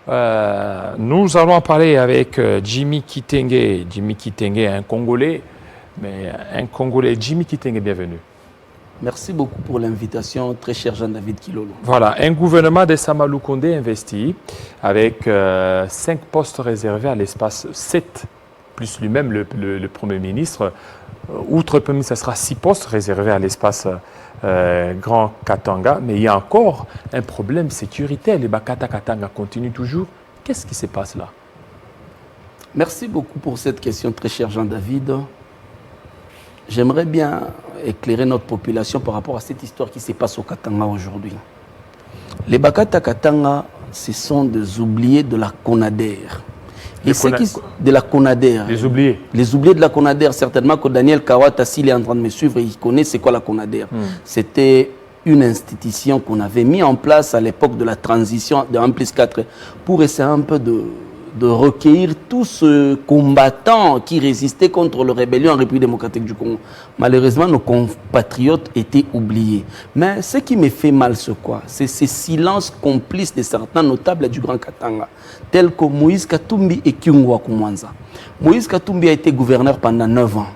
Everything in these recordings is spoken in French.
Nous allons en parler avec Jimmy Kitenge. Jimmy Kitenge est un Congolais, mais un Congolais. Jimmy Kitenge, bienvenue. Merci beaucoup pour l'invitation, très cher Jean-David Kilolo. Voilà, un gouvernement de Sama Lukonde investi avec 5 postes réservés à l'espace 7, plus lui-même le Premier ministre. Outre le Premier ministre, ce sera 6 postes réservés à l'espace Grand Katanga. Mais il y a encore un problème sécuritaire. Les Bakata Katanga continuent toujours. Qu'est-ce qui se passe là? Merci beaucoup pour cette question, très cher Jean-David. J'aimerais bien éclairer notre population par rapport à cette histoire qui se passe au Katanga aujourd'hui. Les Bakata Katanga, ce sont des oubliés de la CONADER. Et c'est de la CONADER. Les oubliés. Les oubliés de la CONADER, certainement que Daniel Kawata, s'il est en train de me suivre, il connaît c'est quoi la CONADER. C'était une institution qu'on avait mis en place à l'époque de la transition de 1+4 pour essayer un peu de recueillir tous ces combattants qui résistaient contre la rébellion en République démocratique du Congo. Malheureusement, nos compatriotes étaient oubliés. Mais ce qui me fait mal, c'est quoi? C'est ces silences complices de certains notables du Grand Katanga, tels que Moïse Katumbi et Kyungu Wakumwanza. Moïse Katumbi a été gouverneur pendant 9 ans.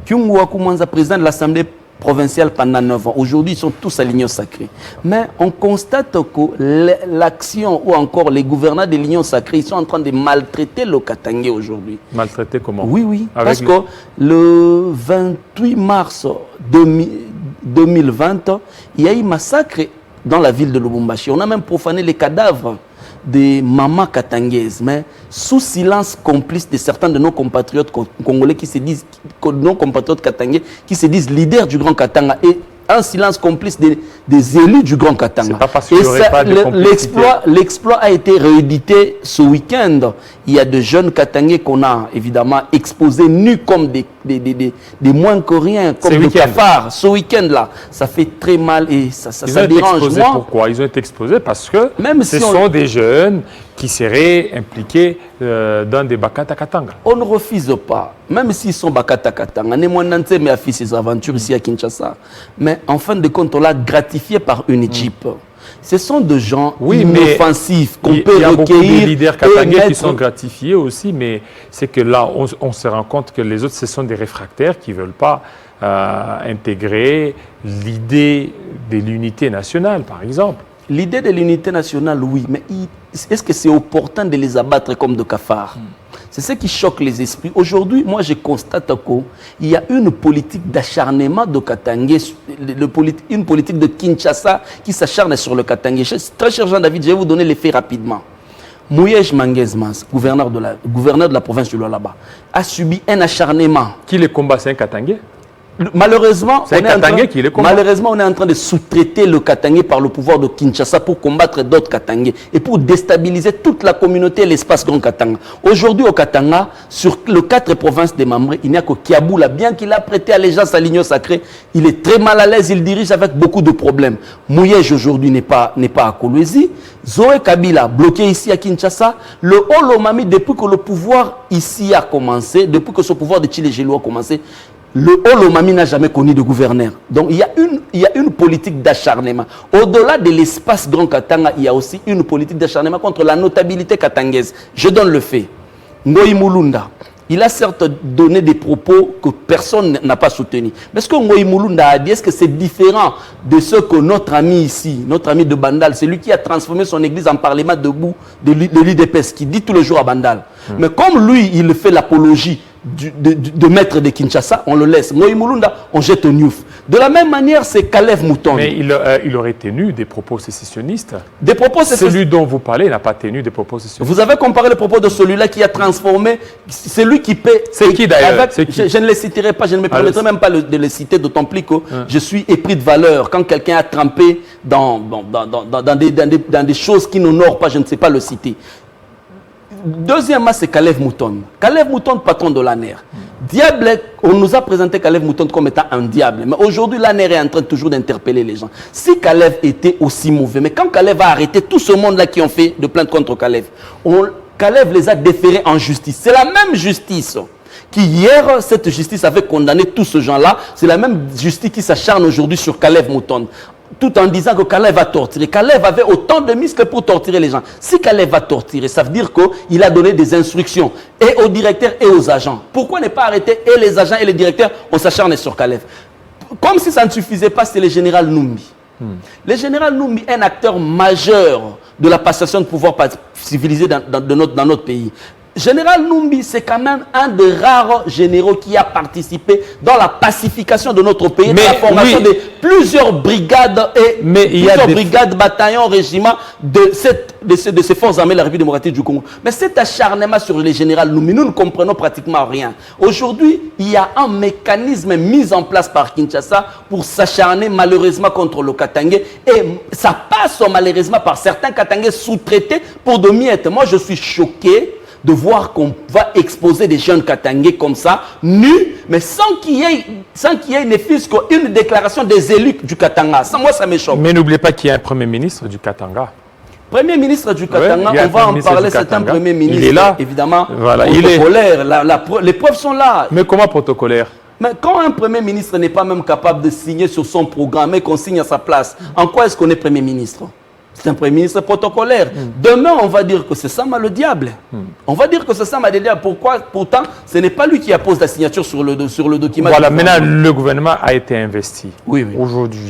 Kyungu Wakumwanza, président de l'Assemblée provinciale pendant 9 ans. Aujourd'hui, ils sont tous à l'Union sacrée. Mais on constate que l'action ou encore les gouverneurs de l'Union sacrée, ils sont en train de maltraiter le Katangais aujourd'hui. Maltraiter comment? Oui, oui. Parce que le 28 mars 2020, il y a eu massacre dans la ville de Lubumbashi. On a même profané les cadavres des mamans katangaises, mais sous silence complice de certains de nos compatriotes congolais qui se disent, nos compatriotes katangais qui se disent leaders du Grand Katanga, et un silence complice des élus du Grand Katanga. Pas parce qu'il y aurait pas de l'exploit a été réédité ce week-end. Il y a de jeunes Katangais qu'on a évidemment exposés nus comme des moins que rien, comme des cafards. Ce week-end-là, ça fait très mal et ça dérange. Moi, pourquoi? Ils ont été exposés parce que même ce sont des jeunes qui seraient impliqués dans des Bakata Katanga. On ne refuse pas, même s'ils sont Bakata Katanga. Némoinanté mais a fait ses aventures ici à Kinshasa. Mais en fin de compte, on l'a gratifié par une Jeep. Ce sont des gens inoffensifs qu'on peut recueillir. Il y a beaucoup de leaders katangais qui sont gratifiés aussi, mais c'est que là, on se rend compte que les autres, ce sont des réfractaires qui ne veulent pas intégrer l'idée de l'unité nationale, par exemple. L'idée de l'unité nationale, oui, mais est-ce que c'est opportun de les abattre comme de cafards? C'est ce qui choque les esprits. Aujourd'hui, moi, je constate qu'il y a une politique d'acharnement de Katangais, une politique de Kinshasa qui s'acharne sur le Katangais. Très cher Jean-David, je vais vous donner les faits rapidement. Mouyej Manguezmans, gouverneur de la province de Lualaba, a subi un acharnement. Qui les combat? C'est un Katangais? Malheureusement, on est en train de sous-traiter le Katangais par le pouvoir de Kinshasa pour combattre d'autres Katangais et pour déstabiliser toute la communauté et l'espace Grand Katanga. Aujourd'hui au Katanga, sur les 4 provinces des Mambré, il n'y a que Kiaboula, bien qu'il a prêté allégeance à l'Union sacrée, il est très mal à l'aise, il dirige avec beaucoup de problèmes. Mouyej aujourd'hui n'est pas à Kolwezi. Zoé Kabila, bloqué ici à Kinshasa. Le Olomami, depuis que le pouvoir ici a commencé, depuis que ce pouvoir de Tchilé-Gelou a commencé, le Olomami n'a jamais connu de gouverneur. Donc il y a une politique d'acharnement. Au-delà de l'espace Grand Katanga, il y a aussi une politique d'acharnement contre la notabilité katangaise. Je donne le fait. Ngoï Mulunda, il a certes donné des propos que personne n'a pas soutenus. Mais ce que Ngoï Mulunda a dit, est-ce que c'est différent de ce que notre ami ici, notre ami de Bandal, c'est lui qui a transformé son église en parlement debout de l'UDPS, qui dit tous les jours à Bandal. Mais comme lui, il fait l'apologie de maître de Kinshasa, on le laisse. Ngoï Mulunda, on jette au Niouf. De la même manière, c'est Kalev Mouton. Mais il aurait tenu des propos sécessionnistes. Des propos sécessionnistes. Celui dont vous parlez n'a pas tenu des propos sécessionnistes. Vous avez comparé le propos de celui-là qui a transformé. C'est lui qui paie. C'est qui d'ailleurs? Je ne les citerai pas, je ne me permettrai même pas de les citer, d'autant plus que je suis épris de valeur. Quand quelqu'un a trempé dans des choses qui n'honorent pas, je ne sais pas le citer. Deuxièmement, c'est Kalev Mouton. Kalev Mouton, patron de l'ANER. Diable, on nous a présenté Kalev Mouton comme étant un diable. Mais aujourd'hui, l'ANER est en train toujours d'interpeller les gens. Si Kalev était aussi mauvais, mais quand Kalev a arrêté tout ce monde-là qui ont fait de plainte contre Kalev, Kalev les a déférés en justice. C'est la même justice qui hier, cette justice avait condamné tous ces gens-là. C'est la même justice qui s'acharne aujourd'hui sur Kalev Mouton. tout en disant que Kalev va torturer. Kalev avait autant de muscles pour torturer les gens. Si Kalev va torturer, ça veut dire qu'il a donné des instructions et aux directeurs et aux agents. Pourquoi ne pas arrêter et les agents et les directeurs? On s'acharne sur Kalev. Comme si ça ne suffisait pas, c'est le général Numbi. Le général Numbi est un acteur majeur de la passation de pouvoir civilisé dans notre pays. Général Numbi, c'est quand même un des rares généraux qui a participé dans la pacification de notre pays, dans la formation de plusieurs brigades et brigades, bataillons, régiments de ces forces armées de la République démocratique du Congo. Mais cet acharnement sur le général Numbi, nous ne comprenons pratiquement rien. Aujourd'hui, il y a un mécanisme mis en place par Kinshasa pour s'acharner malheureusement contre le Katangais. Et ça passe malheureusement par certains Katangais sous-traités pour de miettes. Moi, je suis choqué de voir qu'on va exposer des jeunes Katangais comme ça, nus, mais sans qu'il y ait ne fût-ce qu'une déclaration des élus du Katanga. Ça, moi, ça me choque. Mais n'oubliez pas qu'il y a un premier ministre du Katanga. Premier ministre du Katanga, on va en parler, c'est un premier ministre. Il est là. Évidemment, voilà, protocolaire. Les preuves sont là. Mais comment protocolaire? Mais quand un premier ministre n'est pas même capable de signer sur son programme et qu'on signe à sa place, en quoi est-ce qu'on est premier ministre? C'est un premier ministre protocolaire. Demain, on va dire que c'est Sama le diable. On va dire que c'est Sama le diable. Pourquoi? Pourtant, ce n'est pas lui qui appose la signature sur le document. Voilà, maintenant, le gouvernement a été investi. Oui, oui. Aujourd'hui.